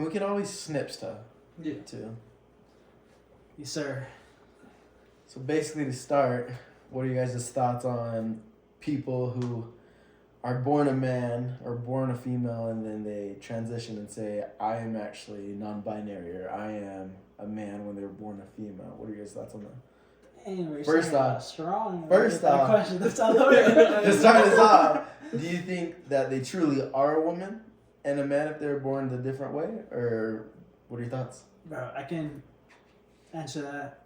we can always snip stuff. Yeah. Too. Yes, sir. So basically, to start, what are you guys' thoughts on people who are born a man or born a female and then they transition and say, I am actually non-binary or I am a man when they were born a female? What are your guys' thoughts on that? Anyway, First off, strong. first off- question. That's all over. To start us off, do you think that they truly are a woman and a man if they were born a different way? Or what are your thoughts? Bro, I can answer that.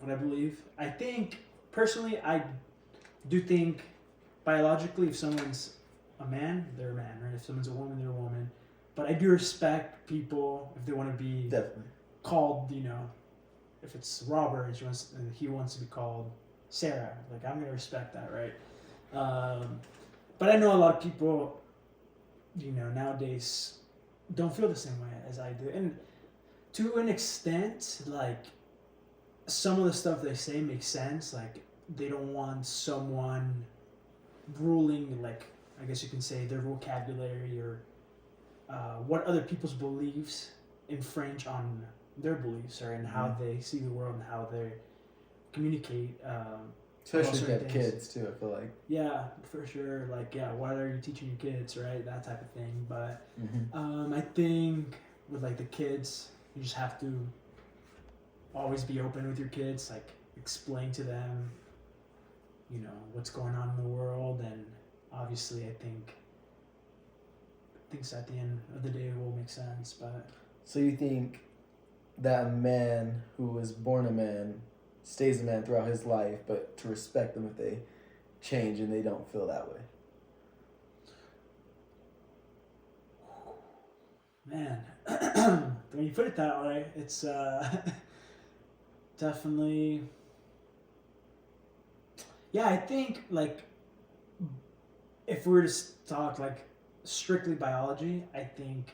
What I believe. I think personally, I do think biologically, if someone's a man, they're a man, right? If someone's a woman, they're a woman. But I do respect people if they want to be Definitely. called, if it's Robert, he wants to be called Sarah. Like, I'm gonna respect that, right? But I know a lot of people, nowadays don't feel the same way as I do, and to an extent, like, some of the stuff they say makes sense. Like, they don't want someone ruling, like, I guess you can say, their vocabulary or what other people's beliefs infringe on their beliefs, or in how they see the world and how they communicate. Especially if you certain have things. kids, too, I feel like. Yeah, for sure. Like, yeah, what are you teaching your kids, right? That type of thing. But I think with, like, the kids, you just have to always be open with your kids, like, explain to them, what's going on in the world, and obviously I think things at the end of the day will make sense. But So you think that a man who was born a man stays a man throughout his life, but to respect them if they change and they don't feel that way? man, when you put it that way, it's definitely, yeah, I think, like, if we were to talk, like, strictly biology, I think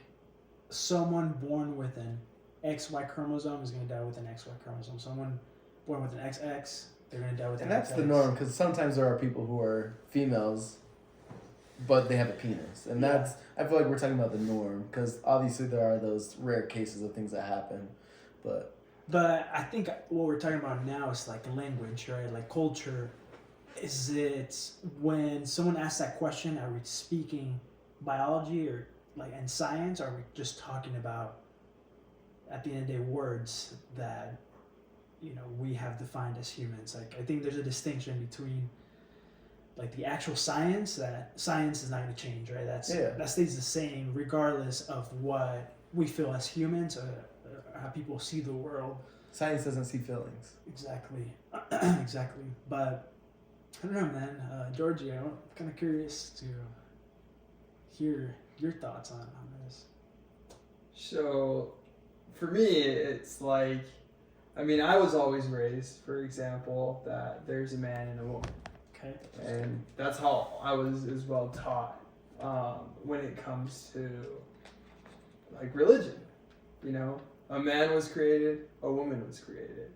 someone born with an XY chromosome is going to die with an XY chromosome. Someone born with an XX, they're going to die with And an that's XX. the norm, because sometimes there are people who are females, but they have a penis. And that's, I feel like we're talking about the norm, because obviously there are those rare cases of things that happen, but I think what we're talking about now is, like, language, right? Like, culture. Is it when someone asks that question, are we speaking biology or, like, and science, or are we just talking about, at the end of the day, words that we have defined as humans? Like, I think there's a distinction between, like, the actual science, that science is not going to change, right? That stays the same regardless of what we feel as humans, or how people see the world. science doesn't see feelings. Exactly. Exactly. But I don't know, man. Georgie, I'm kind of curious to hear your thoughts on this. So, for me, it's like, I mean, I was always raised, for example, that there's a man and a woman. Okay. And that's how I was as well taught when it comes to, like, religion. A man was created, a woman was created.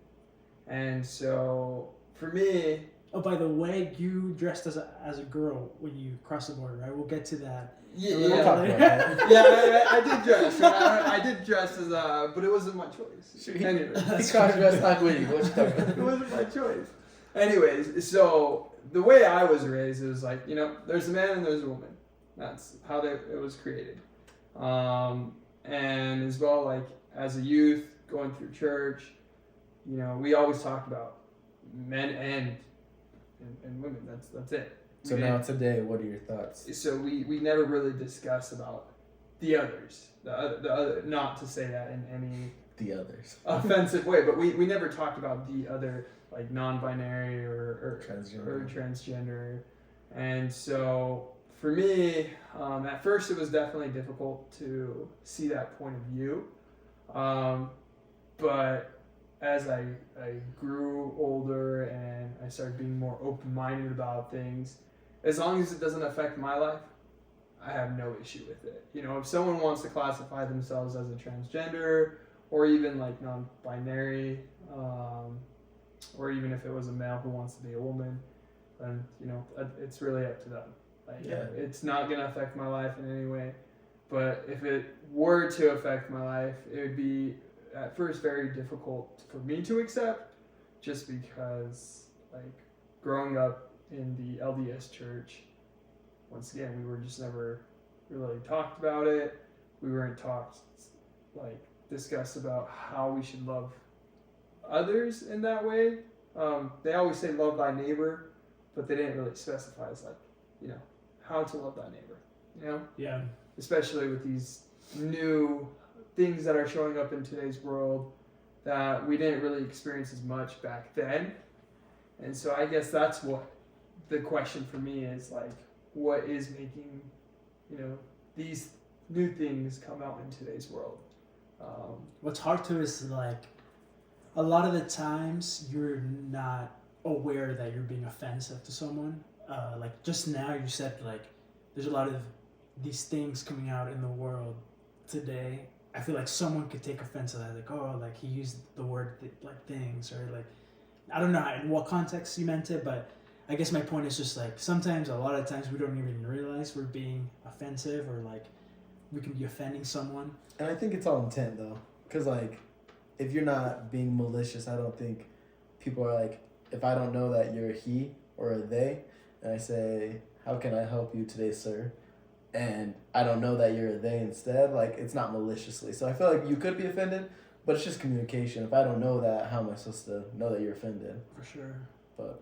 And so, for me... Oh, by the way, you dressed as a girl when you crossed the border, right? We'll get to that. Yeah, We'll talk about that. yeah, I did dress. I did dress as but it wasn't my choice. Anyway. He cross-dressed like Winnie. What you talking about? It wasn't my choice. Anyways, so the way I was raised, it was like, there's a man and there's a woman. That's how it was created. And as well, like, as a youth, going through church, we always talked about men and women. That's it. So now today, what are your thoughts? So we never really discuss about the others. The other, not to say that in any The others. offensive way, but we never talked about the other, like, non-binary or transgender. And so for me, at first it was definitely difficult to see that point of view. But as I grew older and I started being more open-minded about things, as long as it doesn't affect my life, I have no issue with it. If someone wants to classify themselves as a transgender, or even, like, non-binary, or even if it was a male who wants to be a woman, then, it's really up to them. Like, it's not going to affect my life in any way. But if it were to affect my life, it would be at first very difficult for me to accept, just because like growing up in the LDS church, once again, we were just never really talked about it. We weren't discussed about how we should love others in that way. They always say love thy neighbor, but they didn't really specify as how to love thy neighbor. Yeah. Especially with these new things that are showing up in today's world that we didn't really experience as much back then. And so I guess that's what the question for me is, like, what is making, these new things come out in today's world? What's hard too is like a lot of the times you're not aware that you're being offensive to someone. Like just now you said like there's a lot of these things coming out in the world today. I feel like someone could take offense to that, like, oh, like he used the word like things, or like I don't know in what context you meant it, but I guess my point is just like sometimes, a lot of times, we don't even realize we're being offensive, or like we can be offending someone. And I think it's all intent though, because like if you're not being malicious, I don't think people are like, if I don't know that you're a he or a they, and I say, how can I help you today, sir? And I don't know that you're a they instead, like it's not maliciously. So I feel like you could be offended, but it's just communication. If I don't know that, how am I supposed to know that you're offended? For sure. But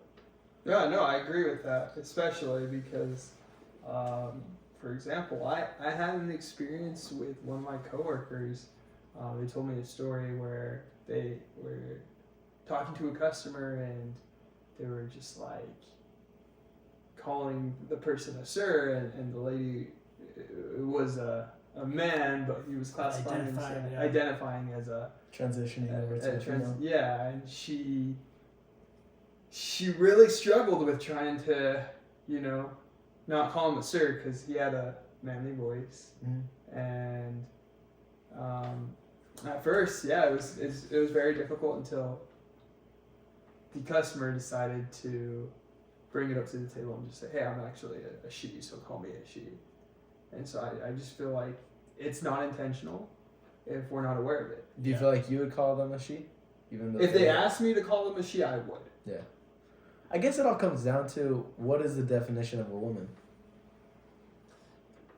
Yeah, no, I agree with that, especially because, for example, I had an experience with one of my coworkers. They told me a story where they were talking to a customer and they were just like calling the person a sir, and the lady was a man, but he was classifying identifying as a transitioning over to yeah, and she really struggled with trying to not call him a sir because he had a manly voice. Mm-hmm. And at first, yeah, it was very difficult until the customer decided to bring it up to the table and just say, hey, I'm actually a she, so call me a she. And so I just feel like it's not intentional if we're not aware of it. Do you feel like you would call them a she? Even though if they asked me to call them a she, I would. Yeah. I guess it all comes down to what is the definition of a woman?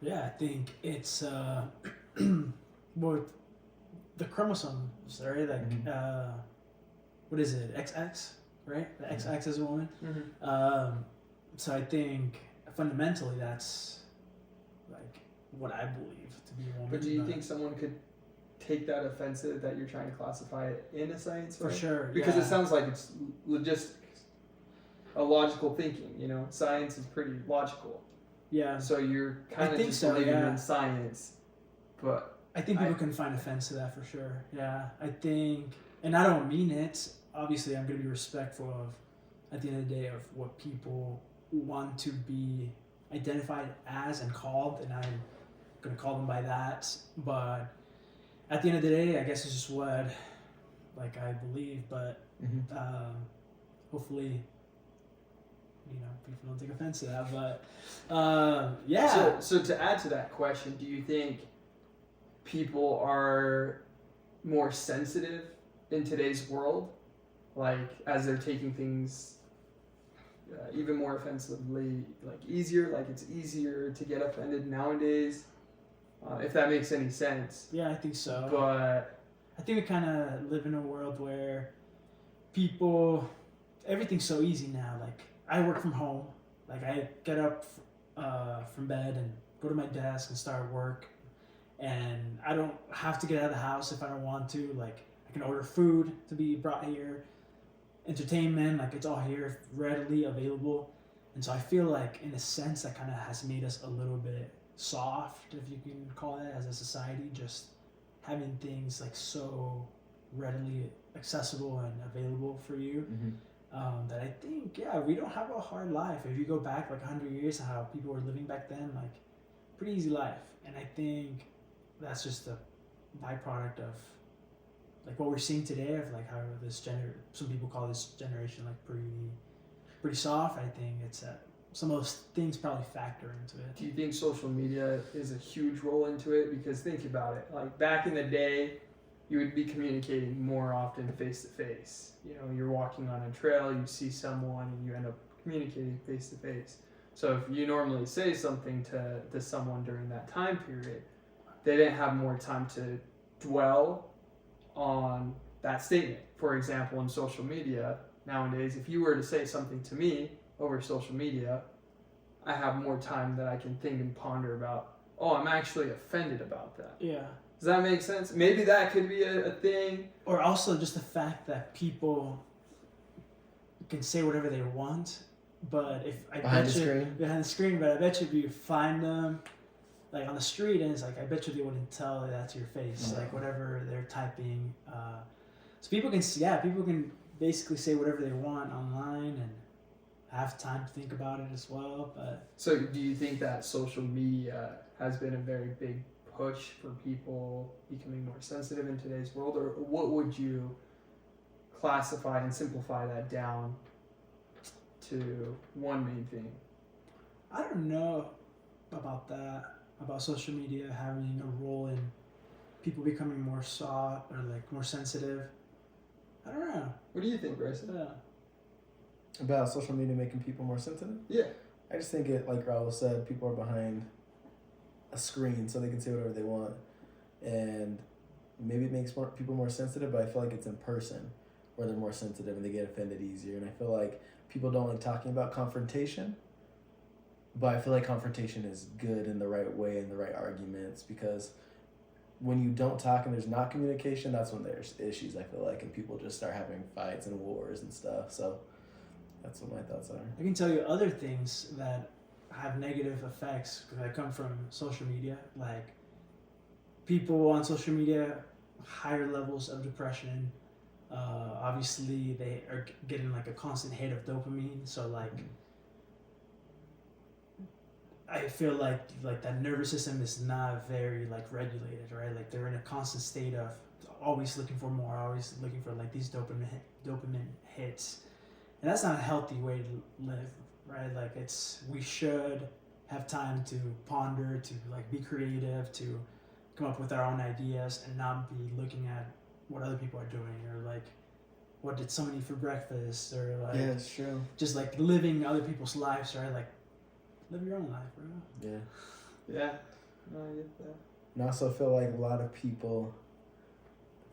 Yeah, I think it's well, the chromosomes, right? Like, what is it? XX, right? The XX is a woman. Mm-hmm. So I think fundamentally that's like what I believe to be a woman. But do you think someone could take that offensive that you're trying to classify it in a science way? For sure. Because it sounds like it's logistics, a logical thinking. Science is pretty logical. Yeah. So you're kind of just believing in science, but I think people can find offense to that for sure. Yeah, I think, and I don't mean it. Obviously, I'm going to be respectful of, at the end of the day, of what people want to be identified as and called, and I'm going to call them by that. But at the end of the day, I guess it's just what, like, I believe. But hopefully, people don't take offense to that. But yeah. So to add to that question, do you think people are more sensitive in today's world, like as they're taking things even more offensively, like easier, like it's easier to get offended nowadays, if that makes any sense? Yeah, I think so. But I think we kind of live in a world where everything's so easy now. Like I work from home, like I get up from bed and go to my desk and start work, and I don't have to get out of the house if I don't want to. Like I can order food to be brought here, entertainment, like it's all here readily available. And so I feel like in a sense that kind of has made us a little bit soft, if you can call it, as a society, just having things like so readily accessible and available for you. That I think, we don't have a hard life. If you go back like 100 years to how people were living back then, like pretty easy life. And I think that's just a byproduct of like what we're seeing today, of like how some people call this generation like pretty soft. I think it's some of those things probably factor into it. Do you think social media is a huge role into it? Because think about it. Like back in the day, you would be communicating more often face to face. You know, you're walking on a trail, you see someone, and you end up communicating face to face. So if you normally say something to someone during that time period, they didn't have more time to dwell on that statement. For example, in social media nowadays, if you were to say something to me over social media, I have more time that I can think and ponder about, oh, I'm actually offended about that. Yeah. Does that make sense? Maybe that could be a thing. Or also just the fact that people can say whatever they want, but if I Behind bet the you screen? behind the screen, but I bet you if you find them like on the street and it's like I bet you they wouldn't tell that to your face, like whatever they're typing. So people can basically say whatever they want online and have time to think about it as well. But So do you think that social media has been a very big push for people becoming more sensitive in today's world, or what would you classify and simplify that down to one main thing? I don't know about that, about social media having a role in people becoming more soft or like more sensitive. I don't know. What do you think, Bryson? Yeah. About social media making people more sensitive? Yeah. I just think it, like Raul said, people are behind a screen so they can say whatever they want. And maybe it makes people more sensitive, but I feel like it's in person where they're more sensitive and they get offended easier. And I feel like people don't like talking about confrontation, but I feel like confrontation is good in the right way and the right arguments, because when you don't talk and there's not communication, that's when there's issues, I feel like, and people just start having fights and wars and stuff. So that's what my thoughts are. I can tell you other things that have negative effects that come from social media, like people on social media, higher levels of depression. Obviously, they are getting like a constant hit of dopamine. So like, I feel like that nervous system is not very like regulated, right? Like they're in a constant state of always looking for more, always looking for like these dopamine hits, and that's not a healthy way to live, right? Like we should have time to ponder, to like be creative, to come up with our own ideas, and not be looking at what other people are doing, or like what did someone eat for breakfast, or like Yeah, it's true. just like living other people's lives, right? Like live your own life, bro. Yeah. Yeah. No, I get that. And I also feel like a lot of people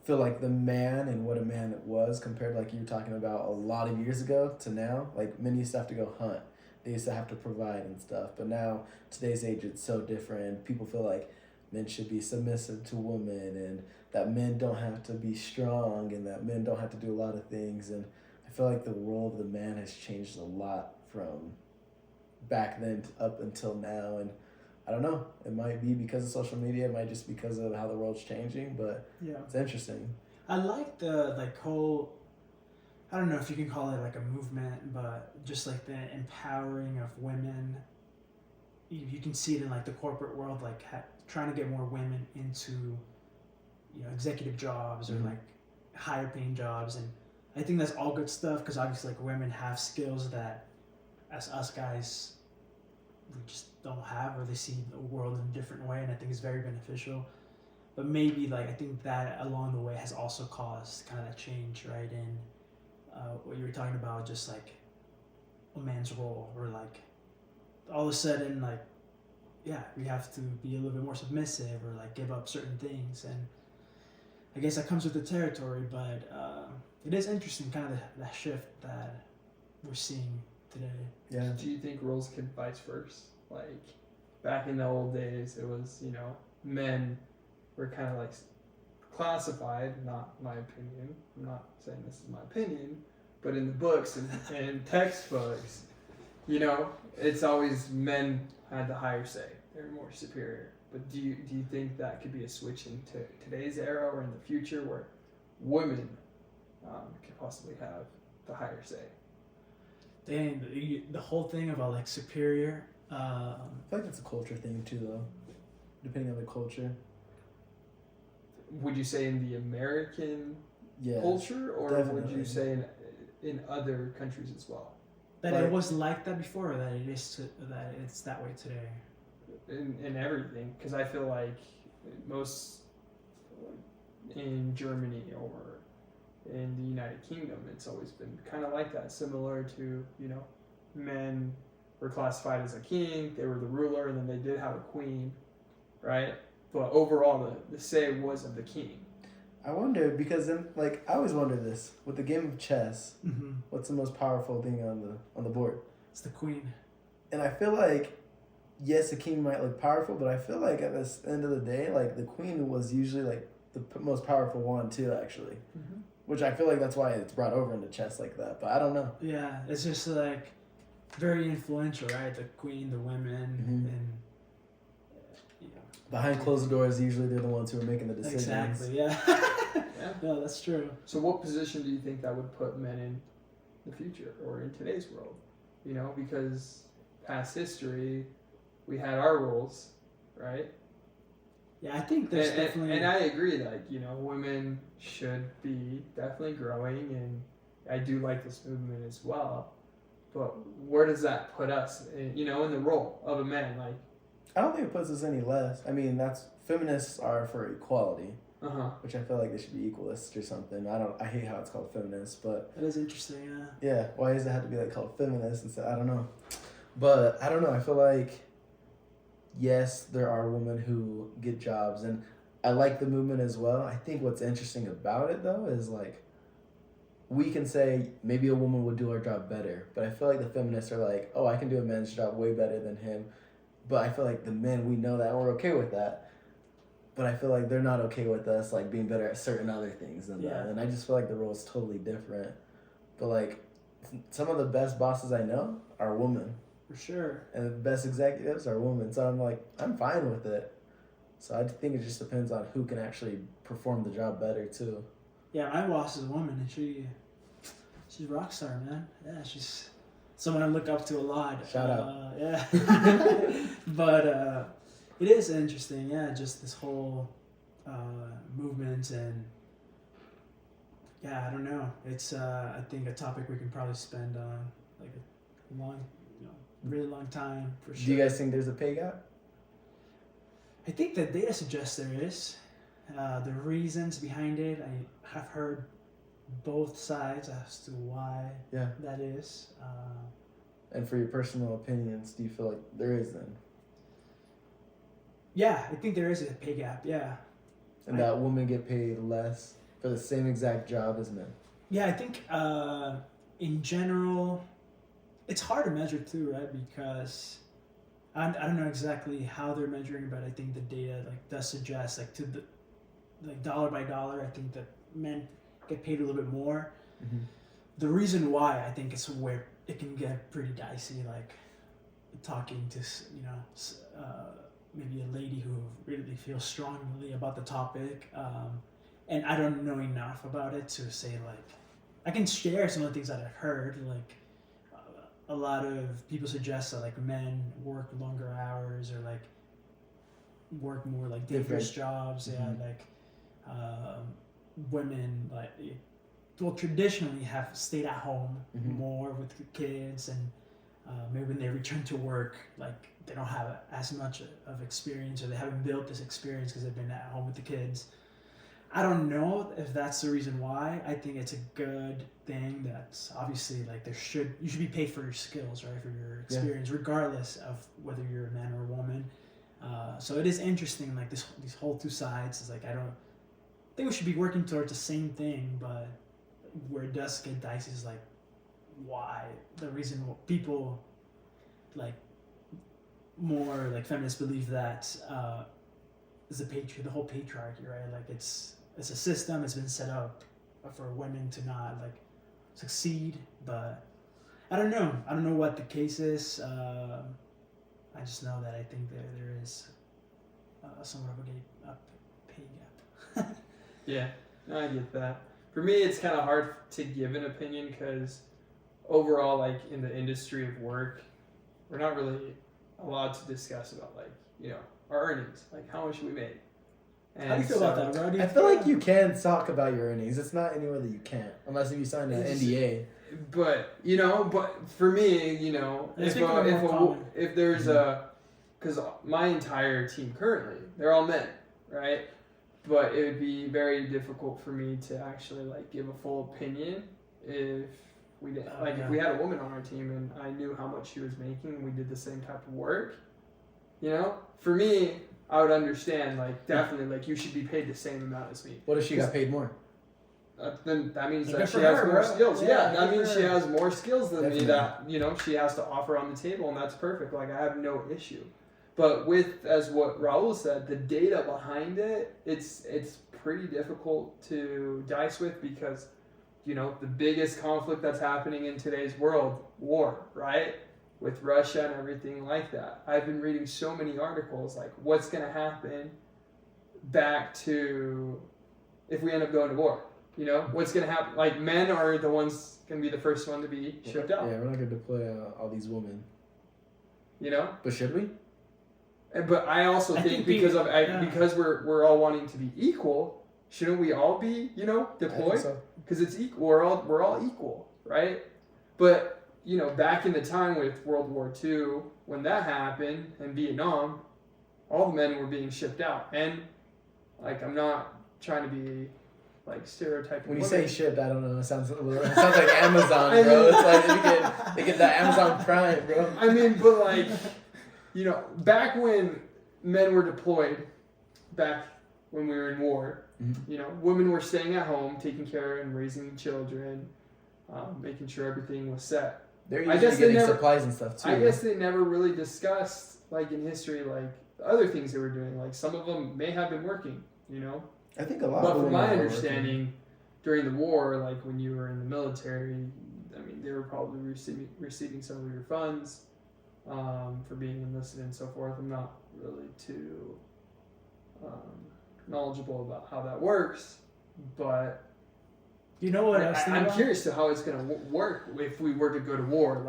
feel like the man and what a man was compared to, like you were talking about a lot of years ago to now. Like men used to have to go hunt. They used to have to provide and stuff. But now, today's age, it's so different. People feel like men should be submissive to women, and that men don't have to be strong, and that men don't have to do a lot of things. And I feel like the role of the man has changed a lot from back then up until now. And I don't know, it might be because of social media, it might just because of how the world's changing, but Yeah. it's interesting. I like the like whole, I don't know if you can call it like a movement, but just like the empowering of women. You can see it in like the corporate world, like trying to get more women into, you know, executive jobs or like higher paying jobs. And I think that's all good stuff, because obviously like women have skills that as us guys we just don't have, or they see the world in a different way, and I think it's very beneficial. But maybe like I think that along the way has also caused kind of that change, right? In what you were talking about, just like a man's role, or like all of a sudden like, yeah, we have to be a little bit more submissive, or like give up certain things. And I guess that comes with the territory, but it is interesting kind of that shift that we're seeing today. Yeah. Do you think roles could vice versa? Like back in the old days, it was, you know, men were kind of like classified, not my opinion. I'm not saying this is my opinion, but in the books and textbooks, you know, it's always men had the higher say. They're more superior. But do you think that could be a switch into today's era or in the future where women could possibly have the higher say? Dang, the whole thing about like superior. I feel like that's a culture thing too, though, depending on the culture. Would you say in the American Yeah. culture, or would definitely. you say in other countries as well? That Like- it was like that before, or that that it's that way today. in everything, because I feel like most in Germany or in the United Kingdom, it's always been kind of like that, similar to, you know, men were classified as a king, they were the ruler, and then they did have a queen, right? But overall, the say was of the king. I wonder because then, like, I always wonder this with the game of chess. Mm-hmm. What's the most powerful thing on the board? It's the queen. And I feel like, yes, the king might look powerful, but I feel like at the end of the day, like the queen was usually like the most powerful one too, actually. Mm-hmm. Which I feel like that's why it's brought over into chess like that. But I don't know. Yeah, it's just like very influential, right? The queen, the women, Mhm. and you know. Behind closed doors, usually they're the ones who are making the decisions. Exactly. Yeah. Yeah. No, that's true. So what position do you think that would put men in the future or in today's world? You know, because past history, we had our rules, right? Yeah, I think there's definitely. And I agree, like, you know, women should be definitely growing, and I do like this movement as well. But where does that put us, in, you know, in the role of a man? Like, I don't think it puts us any less. I mean, that's feminists are for equality, which I feel like they should be equalist or something. I hate how it's called feminist, but That is interesting. Yeah. yeah, why does it have to be like called feminist instead? I don't know, but I don't know. I feel like yes, there are women who get jobs, and I like the movement as well. I think what's interesting about it though is like we can say maybe a woman would do our job better, but I feel like the feminists are like, oh, I can do a man's job way better than him. But I feel like the men, we know that, we're okay with that. But I feel like they're not okay with us like being better at certain other things than that. And I just feel like the role is totally different. But like some of the best bosses I know are women. For sure. And the best executives are women. So I'm like, I'm fine with it. So I think it just depends on who can actually perform the job better too. Yeah, my boss is a woman, and she's a rock star, man. Yeah, she's someone I look up to a lot. Shout out. Yeah. But it is interesting, yeah, just this whole movement, and yeah, I don't know. It's I think a topic we can probably spend on like a long, really long time for sure. Do you guys think there's a pay gap? I think the data suggests there is. The reasons behind it, I have heard both sides as to why that is. And for your personal opinions, do you feel like there is then? Yeah, I think there is a pay gap, yeah. And that women get paid less for the same exact job as men? Yeah, I think in general, it's hard to measure too, right? Because I don't know exactly how they're measuring, but I think the data does suggest to the dollar by dollar, I think that men get paid a little bit more. Mm-hmm. The reason why I think is where it can get pretty dicey, like talking to maybe a lady who really feels strongly about the topic, and I don't know enough about it to say I can share some of the things that I've heard. A lot of people suggest that men work longer hours or work more dangerous jobs. Mm-hmm. Yeah, women traditionally have stayed at home more with the kids, and maybe when they return to work, they don't have as much of experience, or they haven't built this experience because they've been at home with the kids. I don't know if that's the reason why. I think it's a good thing that obviously you should be paid for your skills, right? For your experience, regardless of whether you're a man or a woman. So it is interesting, these whole two sides. Is I don't think we should be working towards the same thing, but where it does get dicey is why the reason people more feminists believe that is the whole patriarchy, right? It's a system. It's been set up for women to not succeed, but I don't know what the case is. I just know that I think that there is somewhat of a pay gap. Yeah, no, I get that. For me, it's kind of hard to give an opinion because overall, in the industry of work, we're not really allowed to discuss about our earnings, how much we make. And How do you feel about that, bro? Do you I feel like you can talk about your earnings. It's not anywhere that you can't, unless if you sign an NDA. But but for me, It's becoming more common. if there's because my entire team currently, they're all men, right? But it would be very difficult for me to actually like give a full opinion if we didn't if we had a woman on our team and I knew how much she was making and we did the same type of work. For me, I would understand definitely you should be paid the same amount as me. What if she got paid more? Then that means Good that for she has her, more bro. skills. Yeah, That good means for she her. has more skills than me Definitely. that she has to offer on the table, and that's perfect. I have no issue. But as what Raul said, the data behind it, it's pretty difficult to dice with because the biggest conflict that's happening in today's world, war, right? With Russia and everything like that. I've been reading so many articles what's going to happen back to if we end up going to war. What's going to happen? Men are the ones going to be the first one to be shipped out. Yeah, we're not going to deploy all these women. But should we? But I also think because we're all wanting to be equal, shouldn't we all be deployed? Because it's equal. We're all equal, right? But back in the time with World War II, when that happened in Vietnam, all the men were being shipped out, and I'm not trying to be stereotyping. When you women. say shipped, I don't know. It sounds like Amazon, bro. It's like they get that Amazon Prime, bro. I mean, but back when men were deployed, back when we were in war, women were staying at home, taking care and raising children, making sure everything was set. They're usually getting supplies and stuff too. I guess they never really discussed in history the other things they were doing. Some of them may have been working, I think a lot. But of from women my are understanding, during the war, when you were in the military, they were probably receiving some of your funds for being enlisted and so forth. I'm not really too knowledgeable about how that works, but You know what I was thinking I'm about? curious to how it's going to work if we were to go to war.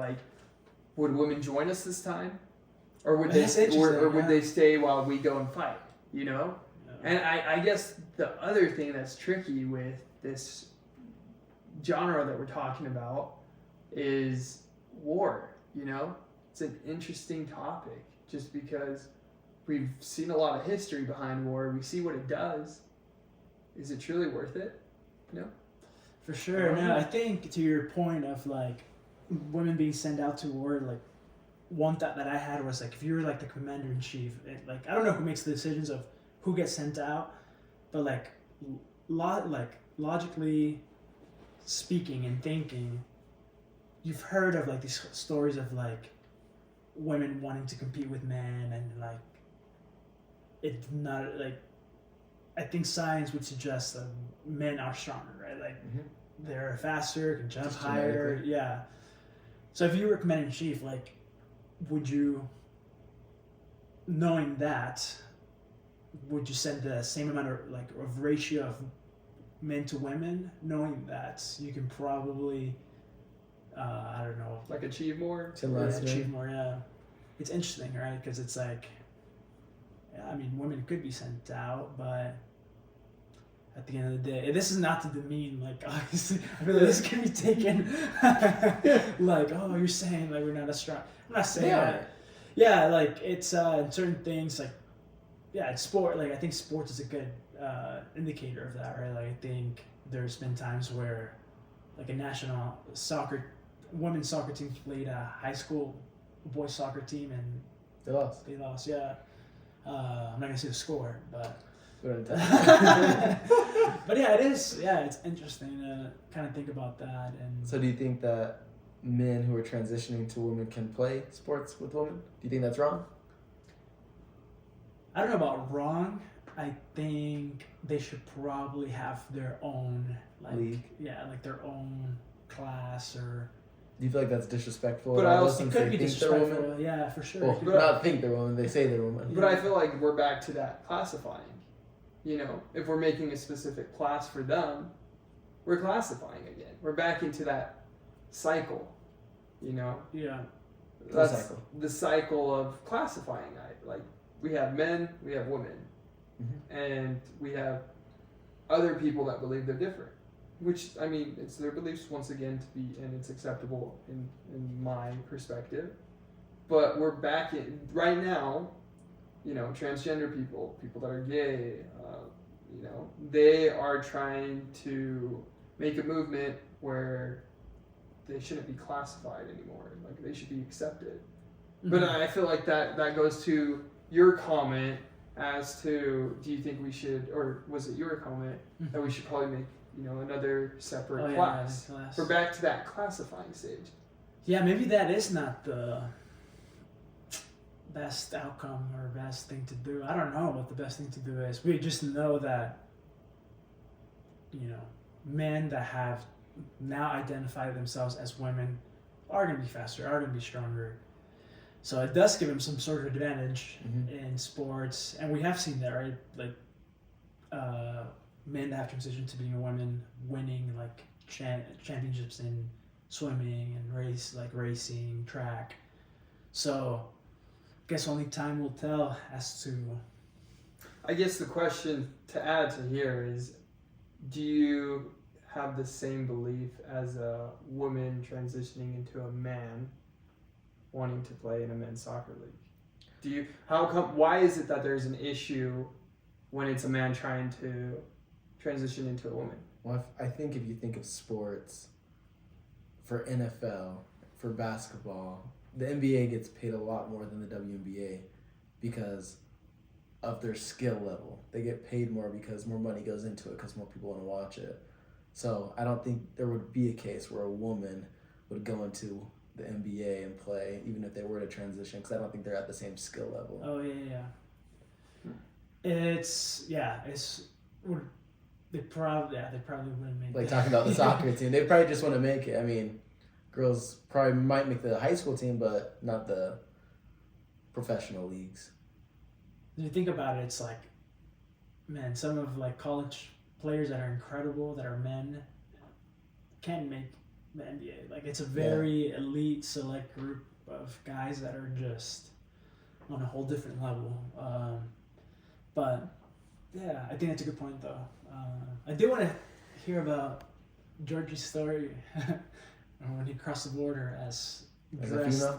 Would women join us this time, or would That's interesting, would yeah. they stay while we go and fight? And I guess the other thing that's tricky with this genre that we're talking about is war. It's an interesting topic just because we've seen a lot of history behind war. We see what it does. Is it truly worth it? For sure. No, I think to your point of women being sent out to war, one thought that I had was if you're the commander in chief, I don't know who makes the decisions of who gets sent out, but logically speaking and thinking, you've heard of these stories of women wanting to compete with men and it's not I think science would suggest that men are stronger, right? They're faster, can jump Just higher. genetically. Yeah. So if you were commander in chief, would you, knowing that, would you send the same amount of ratio of men to women, knowing that you can probably, I don't know, Achieve more? achieve more? Yeah. It's interesting, right? Because it's women could be sent out, but at the end of the day, this is not to demean, obviously, I feel this can be taken, oh, you're saying, we're not as strong. I'm not saying that. Yeah, it's, in certain things, it's sport, I think sports is a good, indicator of that, right? I think there's been times where, a national women's soccer team played a high school boys soccer team, and They lost. yeah. I'm not gonna say the score, but But yeah, it is. Yeah, it's interesting to kind of think about that. And so, do you think that men who are transitioning to women can play sports with women? Do you think that's wrong? I don't know about wrong. I think they should probably have their own League. Yeah, their own class or. Do you feel like that's disrespectful? But I also It could be disrespectful. Yeah, for sure. Well, not think they're women. They say they're women. But I feel we're back to that classifying. If we're making a specific class for them, we're classifying again. We're back into that cycle. Yeah. That's the cycle of classifying. We have men, we have women. and we have other people that believe they're different. Which, I mean, it's their beliefs once again and it's acceptable in my perspective. But we're back in right now. Transgender people that are gay. They are trying to make a movement where they shouldn't be classified anymore. Like they should be accepted. Mm-hmm. But I feel like that goes to your comment as to, do you think we should, or was it your comment that we should probably make another separate class? We're back to that classifying stage. Yeah, maybe that is not the best outcome or best thing to do. I don't know what the best thing to do is. We just know that men that have now identified themselves as women are going to be faster, are going to be stronger. So it does give them some sort of advantage in sports, and we have seen that, right? Like men that have transitioned to being a woman, winning like championships in swimming and racing, track. So I guess only time will tell as to. I guess the question to add to here is, do you have the same belief as a woman transitioning into a man wanting to play in a men's soccer league? Why is it that there's an issue when it's a man trying to transition into a woman? Well, I think if you think of sports, for NFL, for basketball, the NBA gets paid a lot more than the WNBA because of their skill level. They get paid more because more money goes into it because more people want to watch it. So I don't think there would be a case where a woman would go into the NBA and play, even if they were to transition, because I don't think they're at the same skill level. Oh yeah. They probably wouldn't make. Like talking about the soccer team, they probably just want to make it. I mean, girls probably might make the high school team, but not the professional leagues. When you think about it, it's like, man, some of like college players that are incredible, that are men, can't make the NBA. Like it's a very elite, select group of guys that are just on a whole different level. But yeah, I think that's a good point though. I do want to hear about Georgie's story when he crossed the border as dressed. A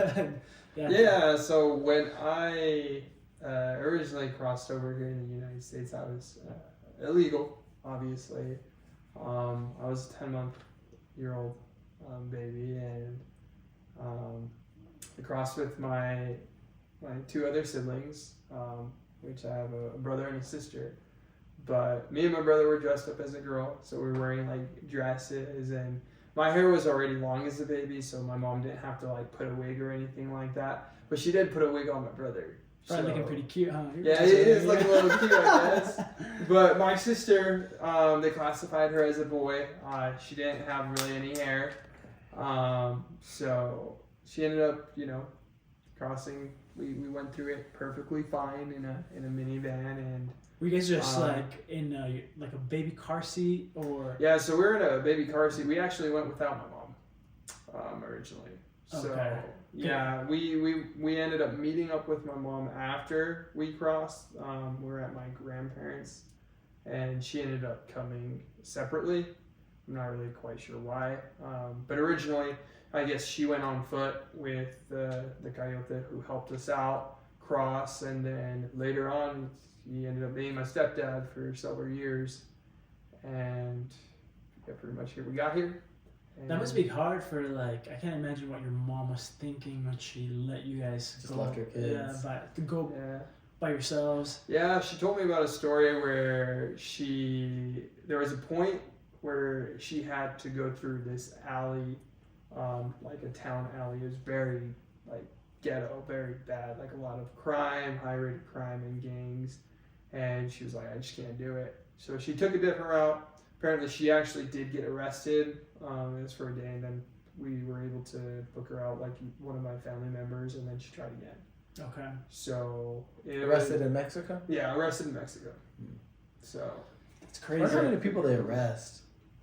female? Yeah, so when I originally crossed over here in the United States, I was illegal, obviously. I was a 10-month-old baby, and I crossed with my two other siblings, which I have a brother and a sister. But me and my brother were dressed up as a girl, so we were wearing like dresses, and my hair was already long as a baby, so my mom didn't have to like put a wig or anything like that. But she did put a wig on my brother. Probably looking pretty cute, huh? Yeah, it is looking a little cute, I guess. But my sister, they classified her as a boy. She didn't have really any hair. So she ended up, crossing. We went through it perfectly fine in a minivan, and were you guys just like in like a baby car seat or? Yeah, so we were in a baby car seat. We actually went without my mom originally. So okay. Yeah, we ended up meeting up with my mom after we crossed. We were at my grandparents', and she ended up coming separately. I'm not really quite sure why, but originally, I guess she went on foot with the coyote who helped us out cross, and then later on, he ended up being my stepdad for several years, and yeah, pretty much here we got here. And that must be hard for like, I can't imagine what your mom was thinking when she let you guys just left her kids. Yeah, by yourselves. Yeah, she told me about a story where there was a point where she had to go through this alley, like a town alley. It was very like ghetto, very bad, like a lot of crime, high rate of crime and gangs. And she was like, I just can't do it. So she took a different route. Apparently she actually did get arrested. It was for a day, and then we were able to book her out like one of my family members, and then she tried again. Okay. So arrested in Mexico? Yeah, arrested in Mexico. So it's crazy. I wonder how many people they arrest.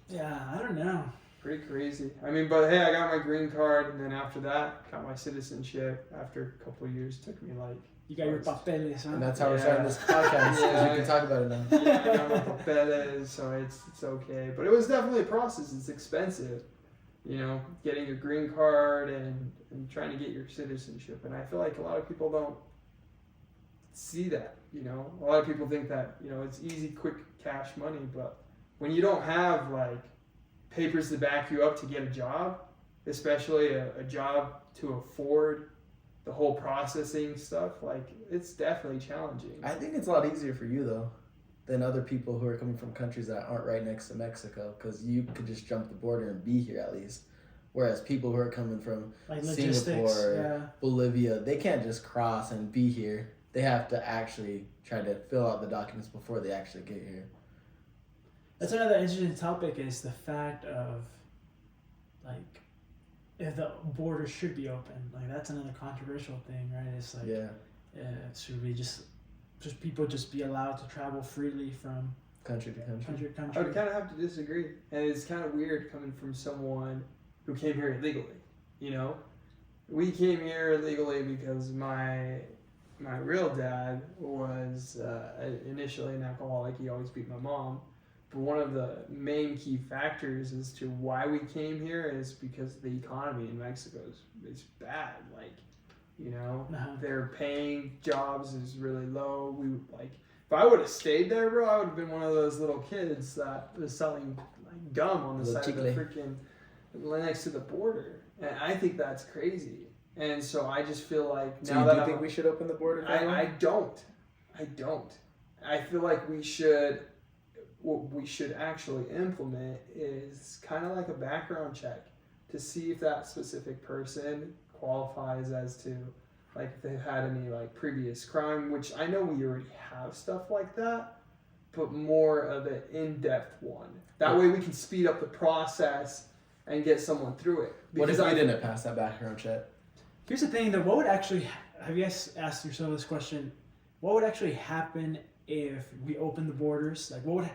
Yeah, I don't know. Pretty crazy. I mean, but hey, I got my green card, and then after that, got my citizenship after a couple of years. It took me like You got your papeles, huh? And that's how we're starting this podcast, because we can talk about it now. Yeah, I got my papeles, so it's okay. But it was definitely a process. It's expensive, you know, getting your green card and trying to get your citizenship. And I feel like a lot of people don't see that, you know. A lot of people think that, you know, it's easy, quick cash money. But when you don't have, like, papers to back you up to get a job, especially a job to afford the whole processing stuff, like, it's definitely challenging. I think it's a lot easier for you, though, than other people who are coming from countries that aren't right next to Mexico, because you could just jump the border and be here at least. Whereas people who are coming from Like Singapore, Bolivia, they can't just cross and be here. They have to actually try to fill out the documents before they actually get here. That's another interesting topic, is the fact of, like, if the border should be open. Like, that's another controversial thing, right? It's like, should we just people just be allowed to travel freely from country to country? I would kind of have to disagree, and it's kind of weird coming from someone who came here illegally. You know, we came here illegally because my real dad was initially an alcoholic. He always beat my mom. But one of the main key factors as to why we came here is because the economy in Mexico is bad. Like, you know, their paying jobs is really low. If I would have stayed there, bro, I would have been one of those little kids that was selling, like, gum on the side of the freaking, next to the border. And I think that's crazy. And so I just feel like do you think we should open the border? I don't. I feel like what we should actually implement is kind of like a background check to see if that specific person qualifies as to, like, if they've had any, like, previous crime, which I know we already have stuff like that, but more of an in-depth one. That way we can speed up the process and get someone through it. What if we didn't pass that background check? Here's the thing, though. What would actually, have you guys asked yourself this question? What would actually happen if we opened the borders? Like, what would,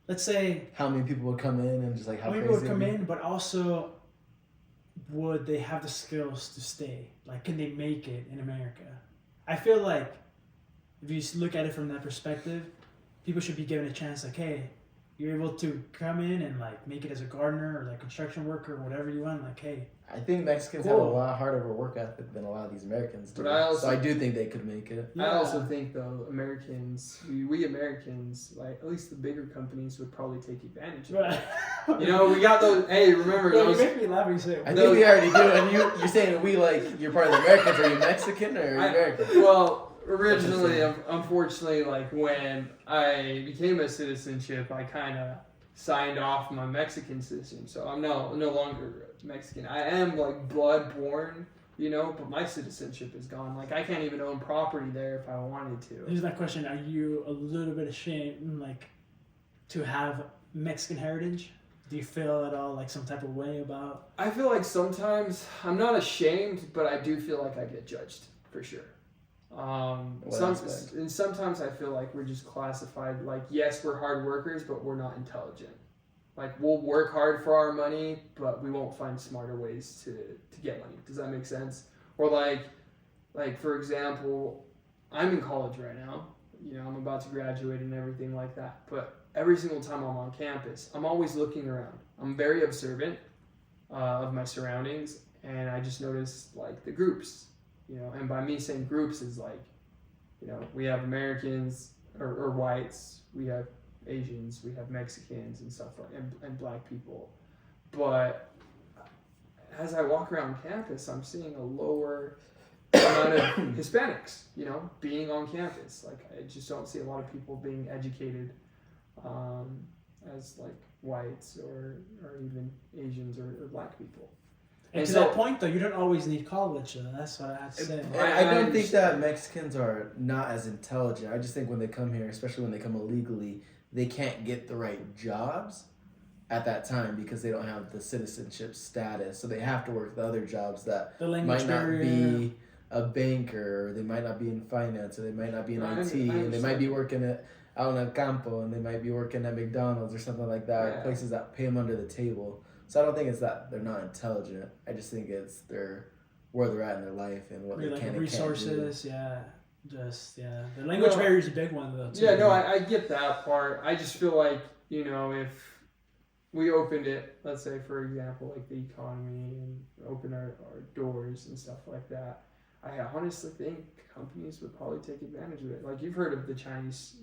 let's say, how many people would come in, and just like how many crazy people would come in, but also would they have the skills to stay? Like, can they make it in America? I feel like if you look at it from that perspective, people should be given a chance. Like, hey, you're able to come in and, like, make it as a gardener or like construction worker or whatever you want. Like, hey, I think Mexicans have a lot harder of a work ethic than a lot of these Americans do. But so I do think they could make it. I also think, though, Americans, we Americans, like, at least the bigger companies would probably take advantage of it. You know, we got those. Hey, remember those? You make me laugh when you say it. I think we already do. And you're saying we, like, you're part of the Americans. Are you Mexican or American? Well, originally, unfortunately, like, when I became a citizenship, I kind of signed off my Mexican citizen, so I'm no longer Mexican. I am, like, blood born, you know, but my citizenship is gone. Like, I can't even own property there if I wanted to. Here's my question: are you a little bit ashamed, like, to have Mexican heritage? Do you feel at all like some type of way about? I feel like sometimes I'm not ashamed, but I do feel like I get judged for sure. And sometimes I feel like we're just classified like, yes, we're hard workers, but we're not intelligent. Like, we'll work hard for our money, but we won't find smarter ways to get money. Does that make sense? Or like for example, I'm in college right now. You know, I'm about to graduate and everything like that. But every single time I'm on campus, I'm always looking around. I'm very observant of my surroundings, and I just notice, like, the groups. You know, and by me saying groups is like, you know, we have Americans or whites, we have Asians, we have Mexicans and stuff like, and black people. But as I walk around campus, I'm seeing a lower amount of Hispanics, you know, being on campus. Like, I just don't see a lot of people being educated as, like, whites or even Asians or black people. And to that point, though, you don't always need college. That's what I have to say. I don't think that Mexicans are not as intelligent. I just think when they come here, especially when they come illegally, they can't get the right jobs at that time because they don't have the citizenship status. So they have to work the other jobs that might not be a banker, or they might not be in finance, or they might not be in IT, and they might be working out in El Campo, and they might be working at McDonald's or something like that, places that pay them under the table. So I don't think it's that they're not intelligent. I just think it's where they're at in their life and what they can and resources, can't do. Just the language No. barrier is a big one though. Too. Yeah, no, I get that part. I just feel like, if we opened it, let's say, for example, like the economy and open our doors and stuff like that, I honestly think companies would probably take advantage of it. Like, you've heard of the Chinese,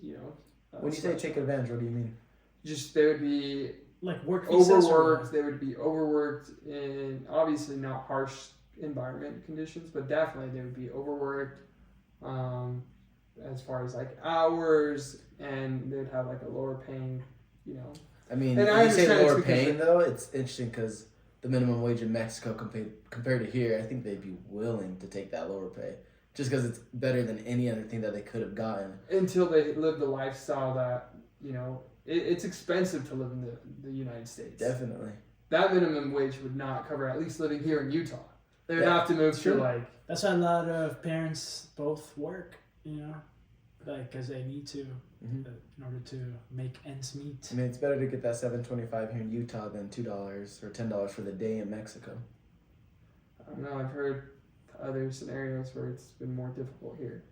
When you say take advantage, what do you mean? just they would be Like work visas or overworked. They would be overworked in obviously not harsh environment conditions, but definitely they would be overworked as far as like hours, and they'd have like a lower paying, I mean, And when I you say understand it's lower because paying though, it's interesting because the minimum wage in Mexico compared to here, I think they'd be willing to take that lower pay just because it's better than any other thing that they could have gotten. until they live the lifestyle that it's expensive to live in the United States. Definitely. That minimum wage would not cover at least living here in Utah. They would Yeah, have to move it's to true. like. That's why a lot of parents both work, because they need to Mm-hmm. in order to make ends meet. I mean, it's better to get that $7.25 here in Utah than $2 or $10 for the day in Mexico. I don't know. I've heard other scenarios where it's been more difficult here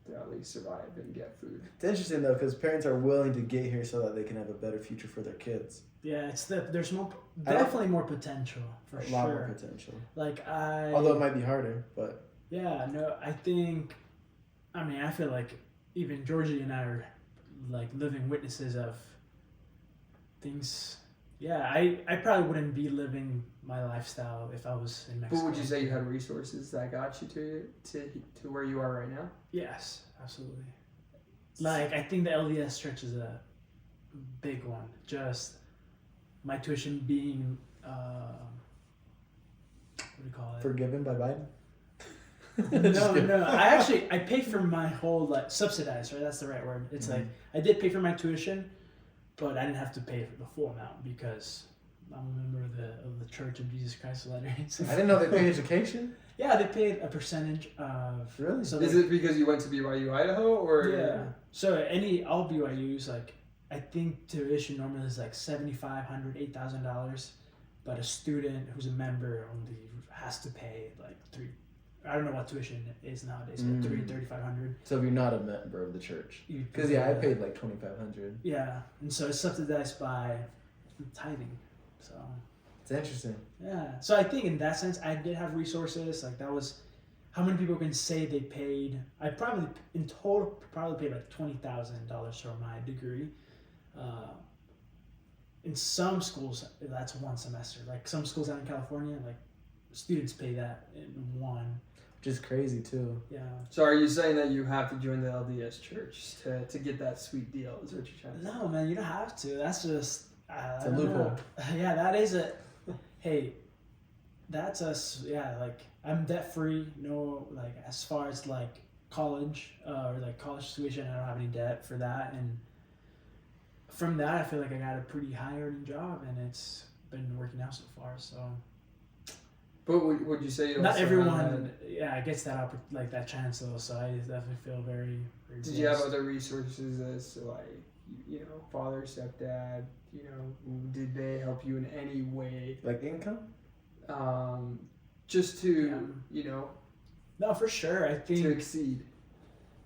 to at least survive and get food. It's interesting though because parents are willing to get here so that they can have a better future for their kids. Yeah, there's more I don't- definitely more potential for A sure. lot more potential. Like Although it might be harder, but yeah, no, I feel like even Georgie and I are like living witnesses of things. Yeah, I probably wouldn't be living my lifestyle if I was in Mexico. But would you say you had resources that got you to where you are right now? Yes, absolutely. Like I think the LDS church is a big one. Just my tuition being what do you call it? forgiven by Biden? No. I paid for my whole subsidized, right? That's the right word. It's like I did pay for my tuition, but I didn't have to pay for the full amount because I'm a member of the Church of Jesus Christ of Latter-day I didn't know they pay education. Yeah, they paid a percentage of. Really? So Is it because you went to BYU Idaho or? Yeah. So all BYU's I think tuition normally is like $7,500, $8,000, but a student who's a member only has to pay like $3,000. I don't know what tuition is nowadays, but $3,500. So if you're not a member of the church, because I paid like $2,500. Yeah, and so it's subsidized by tithing. So It's interesting. yeah, so I think in that sense I did have resources. Like that was, how many people can say they paid? I probably in total paid like $20,000 for my degree. In some schools that's one semester. Like some schools out in California, like students pay that in one. Which is crazy too. Yeah. So are you saying that you have to join the LDS church to get that sweet deal? Is what you're trying to say? No, man, you don't have to. That's just It's a loophole. Yeah, that is a. Hey, that's us. Yeah, like I'm debt free. No, like as far as like college or like college tuition, I don't have any debt for that. And from that, I feel like I got a pretty high earning job, and it's been working out so far. So But would you say you not also everyone, gets that that chance though. So I definitely feel very. very Did you have blessed. other resources as to father, stepdad? Did they help you in any way? Like income? Just to No, for sure. I think to exceed.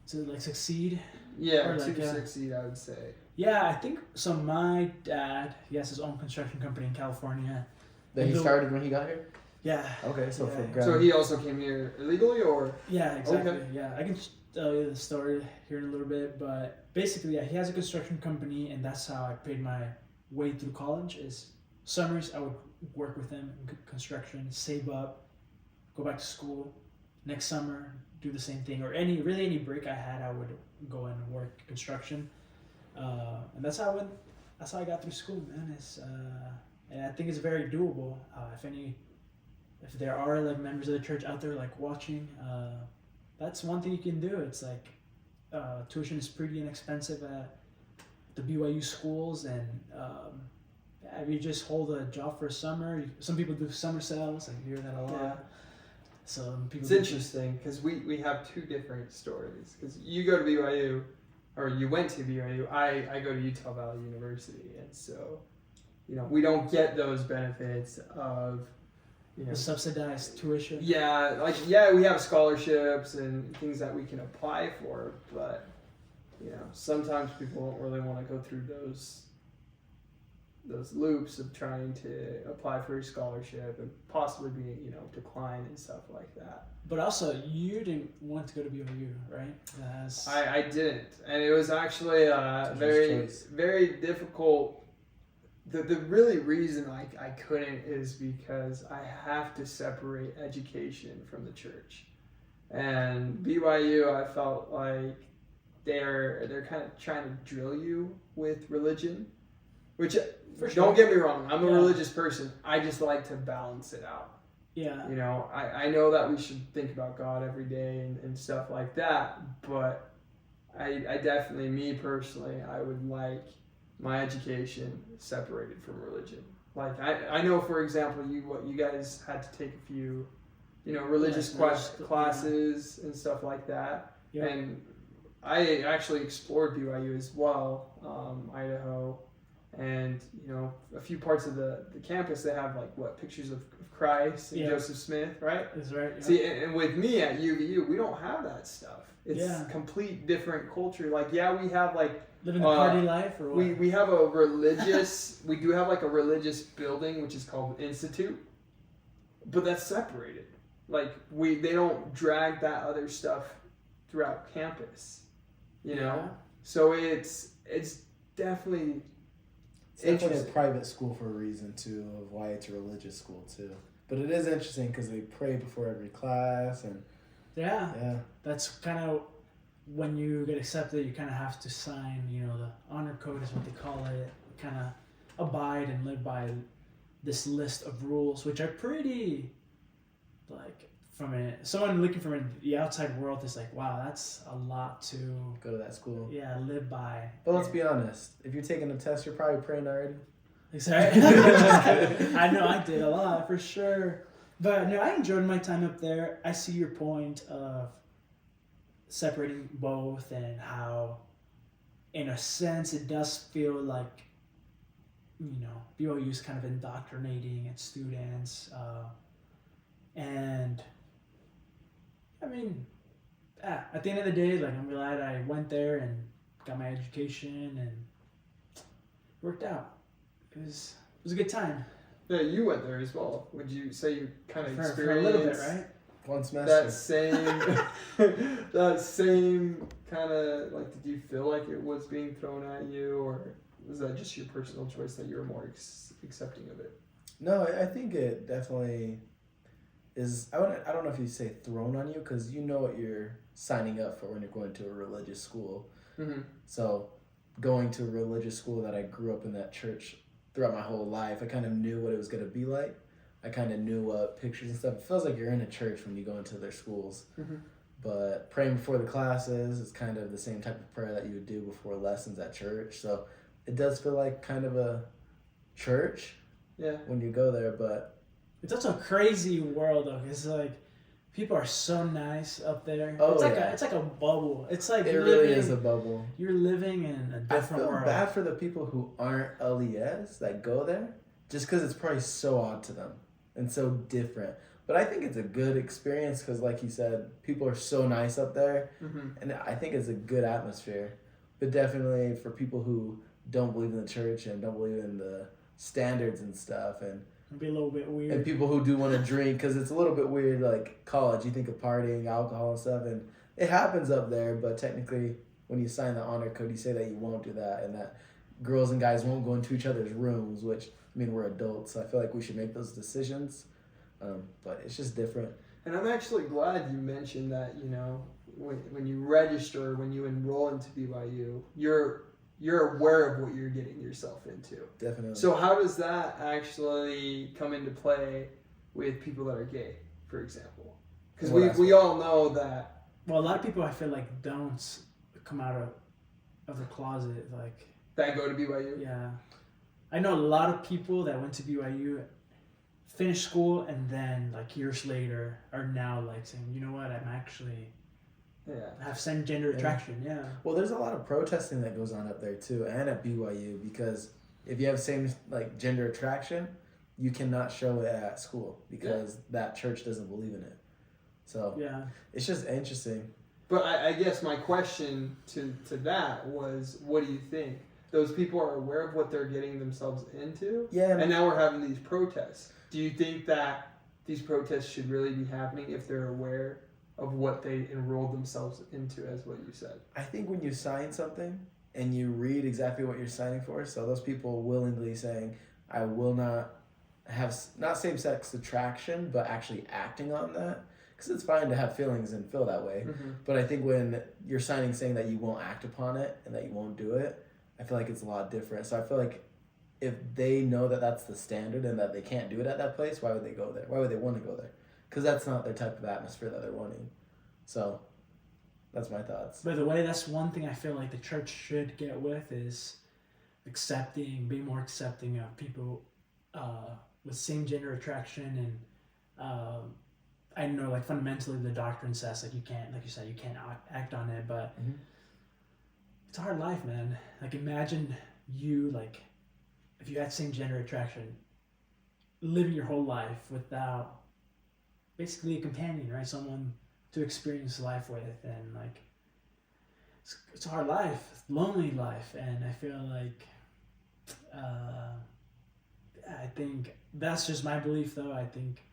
to succeed. Yeah, Or to like, succeed, I would say. Yeah, I think so. My dad, he has his own construction company in California. That he started when he got here? Yeah, Okay, so Yeah. for So ground. So he also came here illegally, or yeah, exactly. Okay. Yeah, I can tell you the story here in a little bit, but basically, yeah, he has a construction company, and that's how I paid my way through college. Is summers I would work with him in construction, save up, go back to school. Next summer, do the same thing, or any break I had, I would go and work construction, and that's how I got through school, man. And I think it's very doable. If there are like members of the church out there like watching, that's one thing you can do. It's like tuition is pretty inexpensive at the BYU schools, and if you just hold a job for a summer, some people do summer sales. I hear that a lot. Yeah. So people. It's interesting because we have two different stories. Because you go to BYU, or you went to BYU. I go to Utah Valley University, and so we don't get those benefits of you know, The subsidized tuition. yeah, like we have scholarships and things that we can apply for, but you know, sometimes people don't really want to go through those loops of trying to apply for a scholarship and possibly be, you know, declined and stuff like that. But also, you didn't want to go to BYU, right? I didn't, and it was actually very difficult. The really reason I couldn't is because I have to separate education from the church, and BYU, I felt like they're kind of trying to drill you with religion, which don't get me wrong, I'm a religious person. I just like to balance it out. Yeah. You know, I know that we should think about God every day and stuff like that, but I definitely, me personally, I would like my education separated from religion. Like I know, for example, you guys had to take a few, you know, religious classes and stuff like that. Yeah. And I actually explored BYU as well, Idaho, and you know, a few parts of the campus they have like pictures of Christ and Joseph Smith, right? That's right. Yeah. See, and with me at UVU, we don't have that stuff. It's complete different culture. Like, we have like living the party life, or what? We have a religious. We do have like a religious building which is called Institute, but that's separated. Like they don't drag that other stuff throughout campus, you know. So it's definitely. It's definitely a private school for a reason too, of why it's a religious school too. But it is interesting because they pray before every class and that's kind of when you get accepted. You kind of have to sign, you know, the honor code is what they call it. Kind of abide and live by this list of rules, which are pretty like. Someone looking from the outside world is like, wow, that's a lot to go to that school. Yeah, live by. But let's be honest. If you're taking a test, you're probably praying already. Exactly. I know I did a lot for sure. But no, I enjoyed my time up there. I see your point of separating both and how, in a sense, it does feel like, you know, BYU is kind of indoctrinating its students, and. I mean, at the end of the day, like, I'm glad I went there and got my education and it worked out. It was a good time. Yeah, you went there as well. Would you say you kind of experienced for a little bit, right? One semester. That same kind of, like, did you feel like it was being thrown at you, or was that just your personal choice that you were more accepting of it? No, I think it definitely. I don't know if you say thrown on you, because you know what you're signing up for when you're going to a religious school. Mm-hmm. So going to a religious school that I grew up in that church throughout my whole life, I kind of knew what it was going to be like. I kind of knew what pictures and stuff. It feels like you're in a church when you go into their schools. Mm-hmm. But praying before the classes is kind of the same type of prayer that you would do before lessons at church. So it does feel like kind of a church when you go there, but it's also a crazy world though. It's like people are so nice up there. Oh, it's like a bubble. It's like it really is a bubble. You're living in a different world. I feel bad for the people who aren't LDS that go there, just because it's probably so odd to them and so different. But I think it's a good experience because, like you said, people are so nice up there, and I think it's a good atmosphere. But definitely for people who don't believe in the church and don't believe in the standards and stuff, and it'd be a little bit weird. And people who do want to drink, because it's a little bit weird, like college, you think of partying, alcohol and stuff, and it happens up there, but technically when you sign the honor code, you say that you won't do that, and that girls and guys won't go into each other's rooms, which, I mean, we're adults, so I feel like we should make those decisions, but it's just different. And I'm actually glad you mentioned that, you know, when you register, when you enroll into BYU, you're aware of what you're getting yourself into. Definitely. So how does that actually come into play with people that are gay, for example? Because we all know that. Well, a lot of people I feel like don't come out of the closet, like that go to BYU. Yeah, I know a lot of people that went to BYU, finished school, and then like years later are now like saying, you know what, I'm actually. Have same gender attraction, Well, there's a lot of protesting that goes on up there too, and at BYU, because if you have same like gender attraction, you cannot show it at school because that church doesn't believe in it. So Yeah. it's just interesting. But I guess my question to that was, what do you think? Those people are aware of what they're getting themselves into? Yeah. And now we're having these protests. Do you think that these protests should really be happening if they're aware of what they enrolled themselves into, as what you said? I think when you sign something and you read exactly what you're signing for, so those people willingly saying, I will not have, not same-sex attraction, but actually acting on that, because it's fine to have feelings and feel that way. Mm-hmm. But I think when you're signing saying that you won't act upon it and that you won't do it, I feel like it's a lot different. So I feel like if they know that that's the standard and that they can't do it at that place, why would they go there? Why would they want to go there? Because that's not their type of atmosphere that they're wanting. So that's my thoughts. By the way, that's one thing I feel like the church should get with is being more accepting of people with same gender attraction. And I know, like, fundamentally the doctrine says, like, you can't, like you said, you can't act on it, but it's a hard life, man. Like, imagine you, like, if you had same gender attraction, living your whole life without basically a companion, right? Someone to experience life with, and like it's a hard life, lonely life, and I feel like I think that's just my belief, though. I think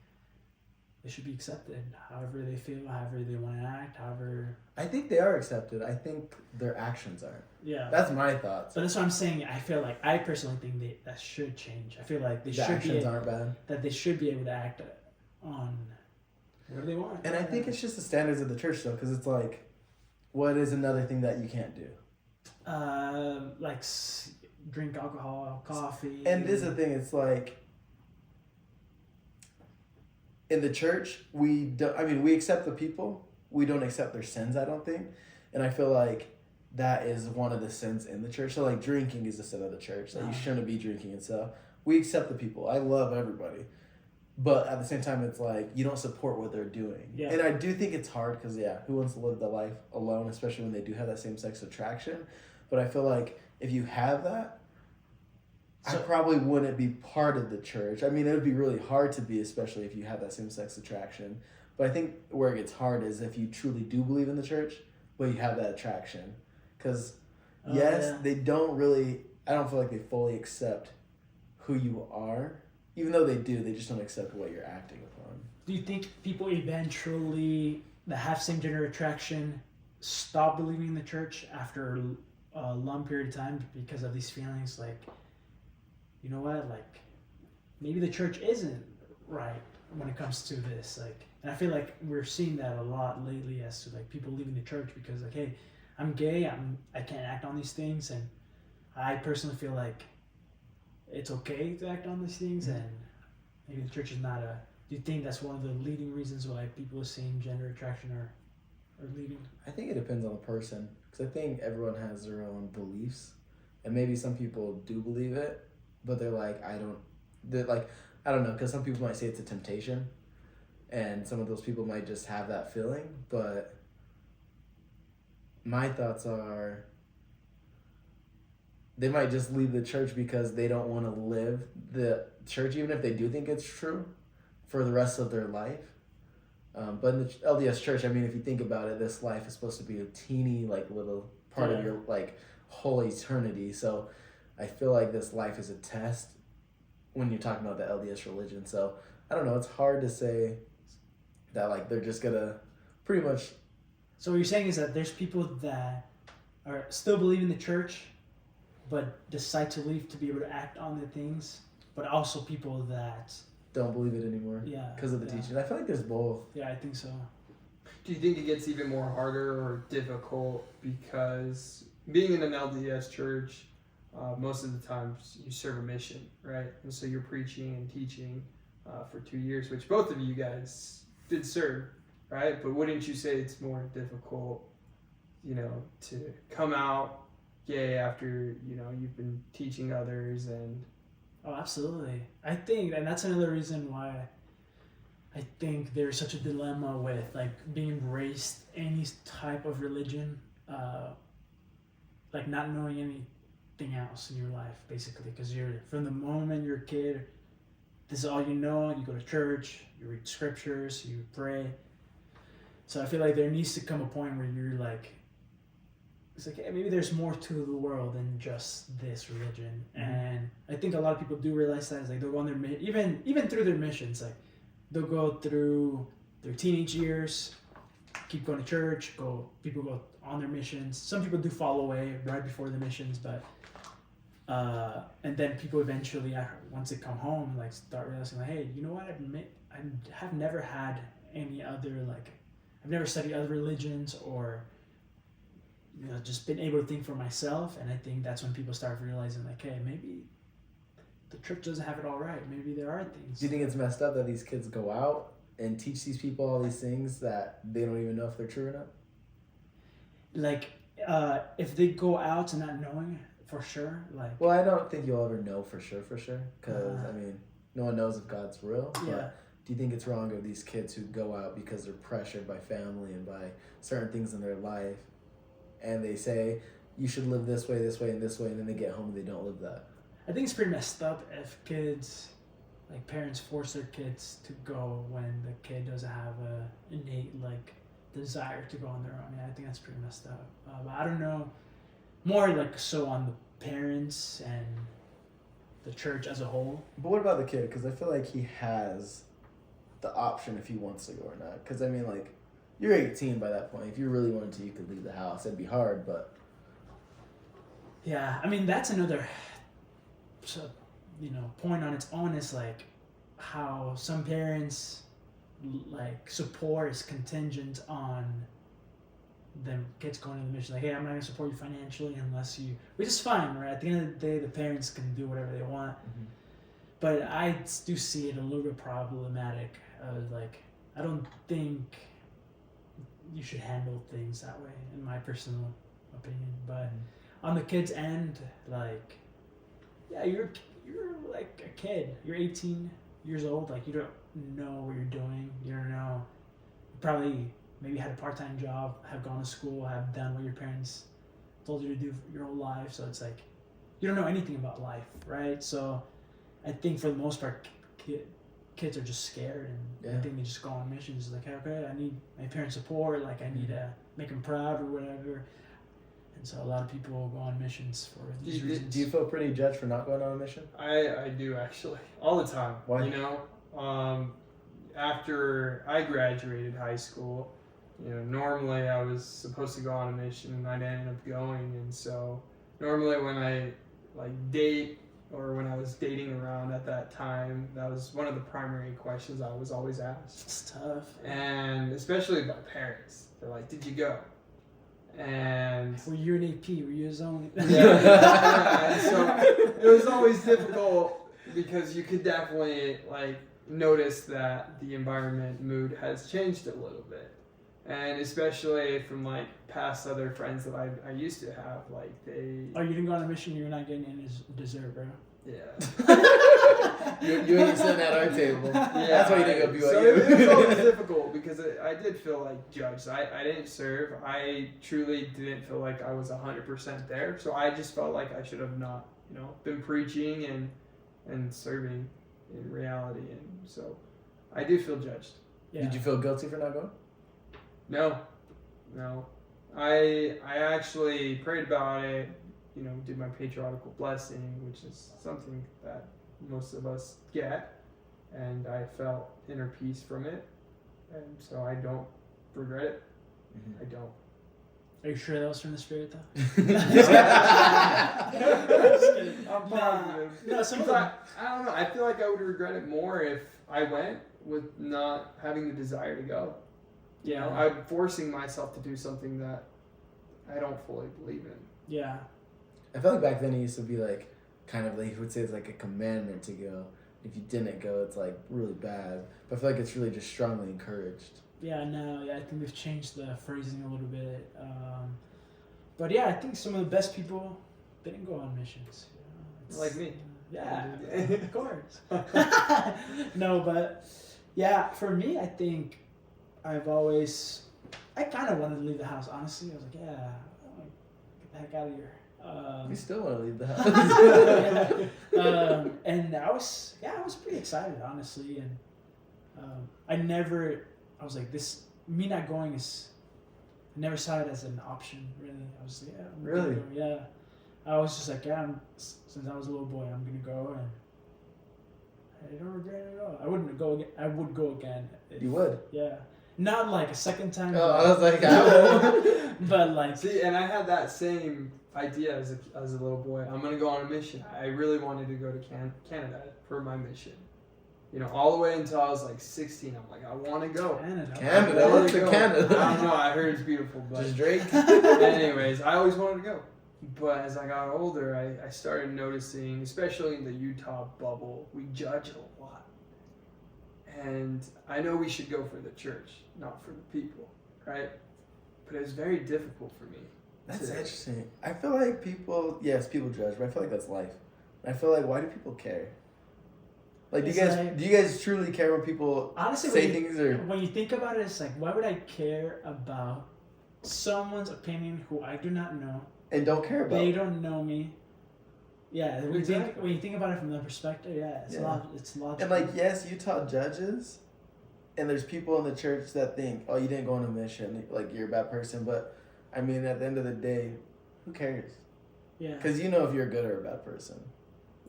they should be accepted, however they feel, however they want to act, however. I think they are accepted. I think their actions aren't. Yeah. That's my thoughts. But that's what I'm saying. I feel like I personally think that should change. I feel like The actions aren't bad. that they should be able to act on whatever they want. And I think it's just the standards of the church, though, because it's like, what is another thing that you can't do? Like drink alcohol, coffee. And this is the thing. It's like, in the church, we don't. I mean, we accept the people. We don't accept their sins, I don't think. And I feel like that is one of the sins in the church. So, like, drinking is the sin of the church. That you shouldn't be drinking and stuff. We accept the people. I love everybody. But at the same time, it's like, you don't support what they're doing. Yeah. And I do think it's hard because, who wants to live the life alone, especially when they do have that same-sex attraction? But I feel like if you have that, I probably wouldn't be part of the church. I mean, it would be really hard to be, especially if you have that same-sex attraction. But I think where it gets hard is if you truly do believe in the church, but you have that attraction. Because, they don't really, I don't feel like they fully accept who you are. Even though they do, they just don't accept what you're acting upon. Do you think people eventually that have same gender attraction stop believing in the church after a long period of time because of these feelings? Like, you know what? Like, maybe the church isn't right when it comes to this. Like, and I feel like we're seeing that a lot lately as to like people leaving the church because like, hey, I'm gay. I can't act on these things, and I personally feel like it's okay to act on these things, and maybe the church is not a. Do you think that's one of the leading reasons why people with same gender attraction are leaving? I think it depends on the person, because I think everyone has their own beliefs, and maybe some people do believe it, but they're like, I don't know, because some people might say it's a temptation, and some of those people might just have that feeling, but my thoughts are, they might just leave the church because they don't want to live the church, even if they do think it's true, for the rest of their life. But in the LDS church, I mean, if you think about it, this life is supposed to be a teeny, like, little part of your, like, whole eternity. So I feel like this life is a test when you're talking about the LDS religion. So I don't know, it's hard to say that, like, they're just gonna pretty much. So what you're saying is that there's people that are still believe in the church, but decide to leave to be able to act on the things, but also people that don't believe it anymore. Yeah. Because of the teaching. I feel like there's both. Yeah, I think so. Do you think it gets even more harder or difficult because being in an LDS church, most of the times you serve a mission, right? And so you're preaching and teaching for 2 years, which both of you guys did serve, right? But wouldn't you say it's more difficult, to come out gay after, you've been teaching others and... Oh, absolutely. I think, and that's another reason why I think there's such a dilemma with like being raised any type of religion, like not knowing anything else in your life, basically, because you're from the moment you're a kid, this is all you know. You go to church, you read scriptures, you pray. So I feel like there needs to come a point where you're like, it's like, hey, maybe there's more to the world than just this religion. And I think a lot of people do realize that. It's like they'll go on their even through their missions, like they'll go through their teenage years, keep going to church, people go on their missions. Some people do fall away right before the missions, but and then people eventually, once they come home, like start realizing, like, hey, you know what? I have never had any other, like, I've never studied other religions or, you know, just been able to think for myself. And I think that's when people start realizing, like, hey, maybe the church doesn't have it all right. Maybe there are things. Do you think it's messed up that these kids go out and teach these people all these things that they don't even know if they're true or not? Like, if they go out and not knowing for sure, like. Well, I don't think you'll ever know for sure, because I mean, no one knows if God's real. Yeah. But do you think it's wrong of these kids who go out because they're pressured by family and by certain things in their life, and they say you should live this way, and this way, and then they get home and they don't live that? I think it's pretty messed up if kids, like parents, force their kids to go when the kid doesn't have a innate like desire to go on their own. Yeah, I think that's pretty messed up. But I don't know, more like so on the parents and the church as a whole. But what about the kid? Because I feel like he has the option if he wants to go or not. Because I mean, like, you're 18 by that point. If you really wanted to, you could leave the house. It'd be hard, but Yeah, I mean that's another, you know, point on its own is like how some parents like support is contingent on them kids going to the mission. Like, hey, I'm not gonna support you financially unless you, which is fine, right? At the end of the day, the parents can do whatever they want. But I do see it a little bit problematic. Like, I don't think you should handle things that way, in my personal opinion. But on the kids' end, like, yeah, you're like a kid. You're 18 years old. Like, you don't know what you're doing. You don't know. You probably maybe had a part-time job, have gone to school, have done what your parents told you to do for your whole life. So it's like you don't know anything about life, right? So I think for the most part, kids are just scared, and I think they just go on missions. Like, okay, I need my parents' support. Like, I need to make them proud or whatever. And so a lot of people go on missions for these reasons. Do you feel pretty judged for not going on a mission? I do actually, all the time. Why? You know, after I graduated high school, you know, normally I was supposed to go on a mission and I ended up going. And so normally when I like date, or when I was dating around at that time, that was one of the primary questions I was always asked. It's tough. And especially by parents. They're like, did you go? And were you an AP? Were you a zone? yeah. And so it was always difficult because you could definitely like notice that the environment mood has changed a little bit. And especially from like past other friends that I used to have, like they. Oh, you didn't go on a mission. You're not getting any dessert, bro. Yeah. you ain't sitting at our table. Yeah, that's why you didn't go BYU. So it was always difficult because I did feel like judged. I didn't serve. I truly didn't feel like I was 100% there. So I just felt like I should have not, you know, been preaching and serving in reality. And so I do feel judged. Yeah. Did you feel guilty for not going? No. I actually prayed about it, you know, did my patriarchal blessing, which is something that most of us get, and I felt inner peace from it, and so I don't regret it. I don't. Are you sure that was from the Spirit, though? I'm positive. No, I don't know. I feel like I would regret it more if I went with not having the desire to go. You know, I'm forcing myself to do something that I don't fully believe in. Yeah. I felt like back then it used to be like, kind of like, he would say it's like a commandment to go. If you didn't go, it's like really bad. But I feel like it's really just strongly encouraged. Yeah, no, I think we've changed the phrasing a little bit. But yeah, I think some of the best people, they didn't go on missions. You know, Like me. Yeah, of course. No, but yeah, for me, I think I kind of wanted to leave the house, honestly. I was like, yeah, I want to get the heck out of here. We still want to leave the house. And I was pretty excited, honestly. And I was like, me not going I never saw it as an option, really. I was like, yeah, I'm gonna Really? go. Yeah. I was just like, yeah, since I was a little boy, I'm going to go. And I don't regret it at all. I wouldn't go again. I would go again. You would? Yeah. Not like a second time. Oh, I was like, I won't. But like, See, and I had that same idea as a little boy. I'm gonna go on a mission. I really wanted to go to Canada for my mission. You know, all the way until I was like 16. I'm like, I want to go. Canada, what's in Canada? I don't know. I heard it's beautiful, but Just Drake. anyways, I always wanted to go. But as I got older, I started noticing, especially in the Utah bubble, we judge a lot. And I know we should go for the church, not for the people, right? But it was very difficult for me. That's interesting. I feel like people judge, but I feel like that's life. I feel like, why do people care? Like, do you guys truly care when people honestly, say things? Or when you think about it, it's like, why would I care about someone's opinion who I do not know? And don't care about. They don't know me. Yeah, when Exactly. you think about it from that perspective, it's logical. And like, yes, Utah judges, and there's people in the church that think, oh, you didn't go on a mission, like you're a bad person. But I mean, at the end of the day, who cares? Yeah. Because you know if you're a good or a bad person.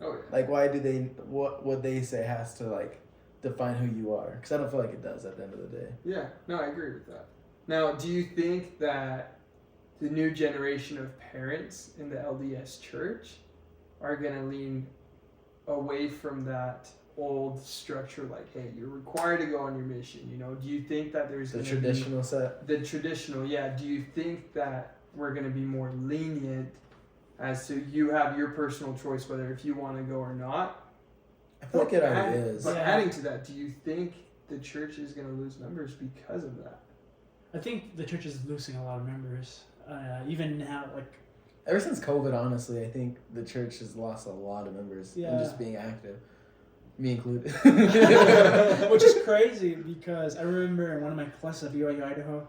Oh yeah. Like, why do they? What they say has to like define who you are? Because I don't feel like it does at the end of the day. Yeah. No, I agree with that. Now, do you think that the new generation of parents in the LDS church are going to lean away from that old structure, like, hey, you're required to go on your mission, you know? Do you think that there's The gonna traditional set. the traditional, yeah. Do you think that we're going to be more lenient as to you have your personal choice whether if you want to go or not? I feel like it already is. But Yeah. adding to that, do you think the church is going to lose members because of that? I think the church is losing a lot of members. Even now, like, Ever since COVID, honestly, I think the church has lost a lot of members in Yeah. just being active. Me included. which is crazy because I remember in one of my classes at BYU Idaho,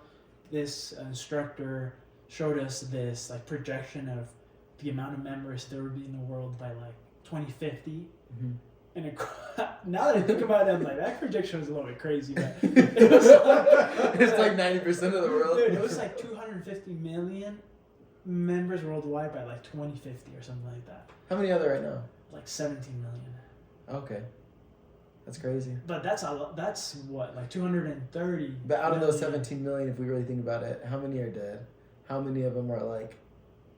this instructor showed us this like projection of the amount of members there would be in the world by like 2050. Mhm. And now that I think about it, I'm like, that projection was a little bit crazy. But it was It's like 90% of the world. Dude, it was like 250 million members worldwide by like 2050 or something like that. How many are there right now? Like 17 million. Okay. That's crazy. But that's what, like 230. But out of those million. 17 million, if we really think about it, how many are dead? How many of them are like,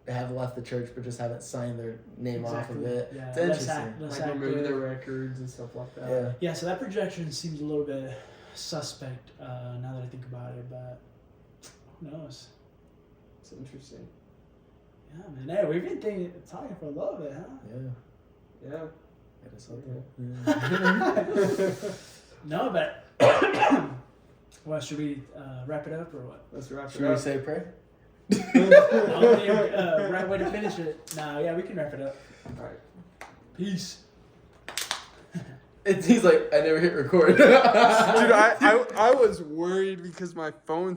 have left the church but just haven't signed their name off of it? Yeah, It's less interesting. less Like remove active. their records and stuff like that. Yeah. Yeah, so that projection seems a little bit suspect now that I think about it, but who knows? It's interesting. Yeah, man. Hey, we've been talking for a little bit, huh? Yeah. Yeah. It is something. Yeah. No, but well, should we wrap it up or what? Let's wrap Should it we up. say prayer? Right way to finish it. Nah, yeah, we can wrap it up. All right. Peace. He's like, I never hit record. Dude, I was worried because my phone